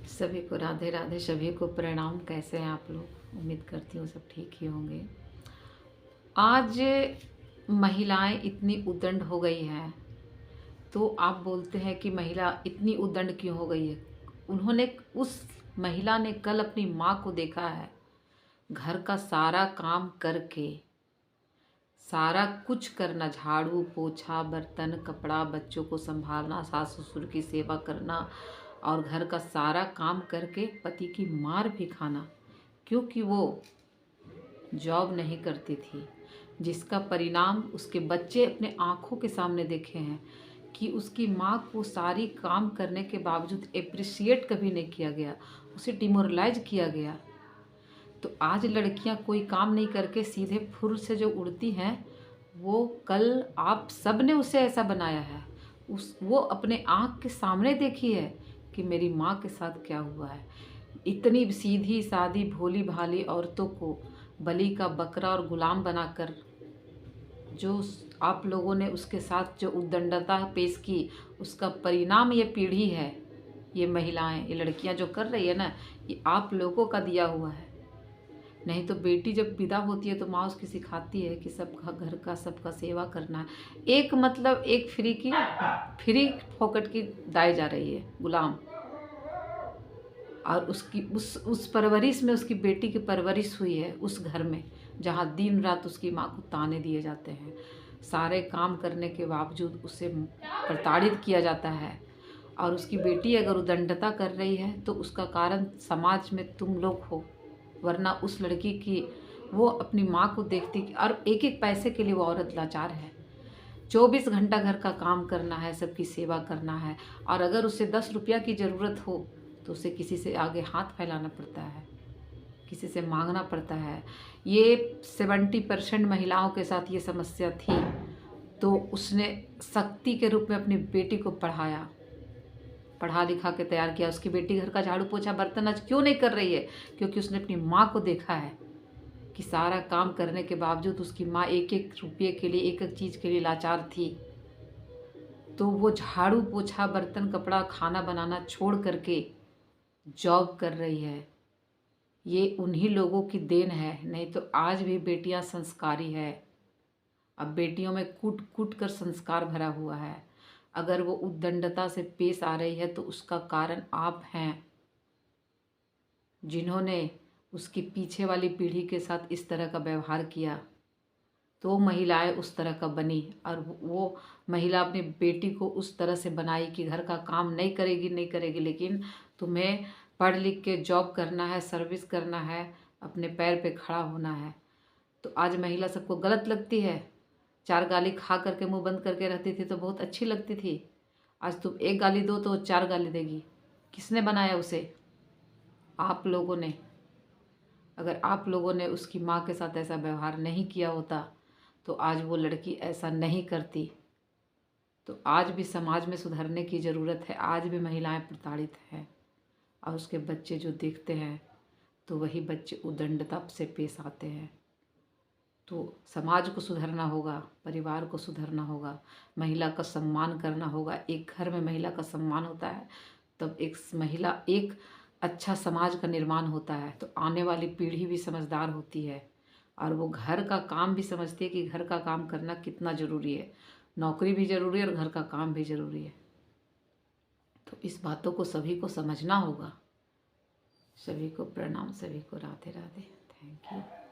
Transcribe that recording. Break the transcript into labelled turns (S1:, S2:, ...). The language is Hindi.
S1: सभी को राधे राधे, सभी को प्रणाम। कैसे हैं आप लोग? उम्मीद करती हूँ सब ठीक ही होंगे। आज महिलाएं इतनी उद्दंड हो गई हैं, तो आप बोलते हैं कि महिला इतनी उद्दंड क्यों हो गई है? उस महिला ने कल अपनी माँ को देखा है, घर का सारा काम करके, सारा कुछ करना, झाड़ू पोछा, बर्तन कपड़ा, बच्चों को संभालना, सास ससुर की सेवा करना और घर का सारा काम करके पति की मार भी खाना, क्योंकि वो जॉब नहीं करती थी, जिसका परिणाम उसके बच्चे अपने आँखों के सामने देखे हैं कि उसकी माँ को सारी काम करने के बावजूद एप्रिशिएट कभी नहीं किया गया, उसे डिमोरलाइज किया गया। तो आज लड़कियां कोई काम नहीं करके सीधे फुर से जो उड़ती हैं, वो कल आप सब ने उसे ऐसा बनाया है। वो अपने आँख के सामने देखी है कि मेरी माँ के साथ क्या हुआ है। इतनी सीधी सादी भोली भाली औरतों को बलि का बकरा और गुलाम बनाकर जो आप लोगों ने उसके साथ जो उद्दंडता पेश की, उसका परिणाम ये पीढ़ी है, ये महिलाएं, ये लड़कियां जो कर रही है ना, ये आप लोगों का दिया हुआ है। नहीं तो बेटी जब विदा होती है तो माँ उसकी सिखाती है कि सबका घर का सबका सेवा करना है। एक मतलब एक फ्री फोकट की दाई जा रही है, गुलाम। और उसकी उस परवरिश में उसकी बेटी की परवरिश हुई है उस घर में, जहाँ दिन रात उसकी माँ को ताने दिए जाते हैं, सारे काम करने के बावजूद उसे प्रताड़ित किया जाता है। और उसकी बेटी अगर उदंडता कर रही है तो उसका कारण समाज में तुम लोग हो, वरना उस लड़की की, वो अपनी माँ को देखती और एक एक पैसे के लिए वो औरत लाचार है। 24 घंटा घर का काम करना है, सबकी सेवा करना है, और अगर उसे 10 रुपया की ज़रूरत हो तो उसे किसी से आगे हाथ फैलाना पड़ता है, किसी से मांगना पड़ता है। ये 70% महिलाओं के साथ ये समस्या थी, तो उसने शक्ति के रूप में अपनी बेटी को पढ़ाया, पढ़ा लिखा के तैयार किया। उसकी बेटी घर का झाड़ू पोछा बर्तन आज क्यों नहीं कर रही है? क्योंकि उसने अपनी माँ को देखा है कि सारा काम करने के बावजूद उसकी माँ एक एक रुपये के लिए, एक एक चीज़ के लिए लाचार थी। तो वो झाड़ू पोछा बर्तन कपड़ा खाना बनाना छोड़ करके जॉब कर रही है। ये उन्हीं लोगों की देन है, नहीं तो आज भी बेटियां संस्कारी है। अब बेटियों में कूट कूट कर संस्कार भरा हुआ है। अगर वो उद्दंडता से पेश आ रही है तो उसका कारण आप हैं, जिन्होंने उसकी पीछे वाली पीढ़ी के साथ इस तरह का व्यवहार किया, तो महिलाएं उस तरह का बनी। और वो महिला अपनी बेटी को उस तरह से बनाई कि घर का काम नहीं करेगी, लेकिन तुम्हें पढ़ लिख के जॉब करना है, सर्विस करना है, अपने पैर पे खड़ा होना है। तो आज महिला सबको गलत लगती है। 4 गाली खा करके मुंह बंद करके रहती थी तो बहुत अच्छी लगती थी। आज तुम एक गाली दो तो 4 गाली देगी। किसने बनाया उसे? आप लोगों ने। अगर आप लोगों ने उसकी माँ के साथ ऐसा व्यवहार नहीं किया होता तो आज वो लड़की ऐसा नहीं करती। तो आज भी समाज में सुधरने की ज़रूरत है। आज भी महिलाएं प्रताड़ित हैं, और उसके बच्चे जो देखते हैं तो वही बच्चे उद्दंडता से पेश आते हैं। तो समाज को सुधरना होगा, परिवार को सुधरना होगा, महिला का सम्मान करना होगा। एक घर में महिला का सम्मान होता है तब एक अच्छा समाज का निर्माण होता है। तो आने वाली पीढ़ी भी समझदार होती है और वो घर का काम भी समझती है कि घर का काम करना कितना ज़रूरी है। नौकरी भी ज़रूरी है और घर का काम भी ज़रूरी है। तो इस बातों को सभी को समझना होगा। सभी को प्रणाम, सभी को राधे राधे। Thank you.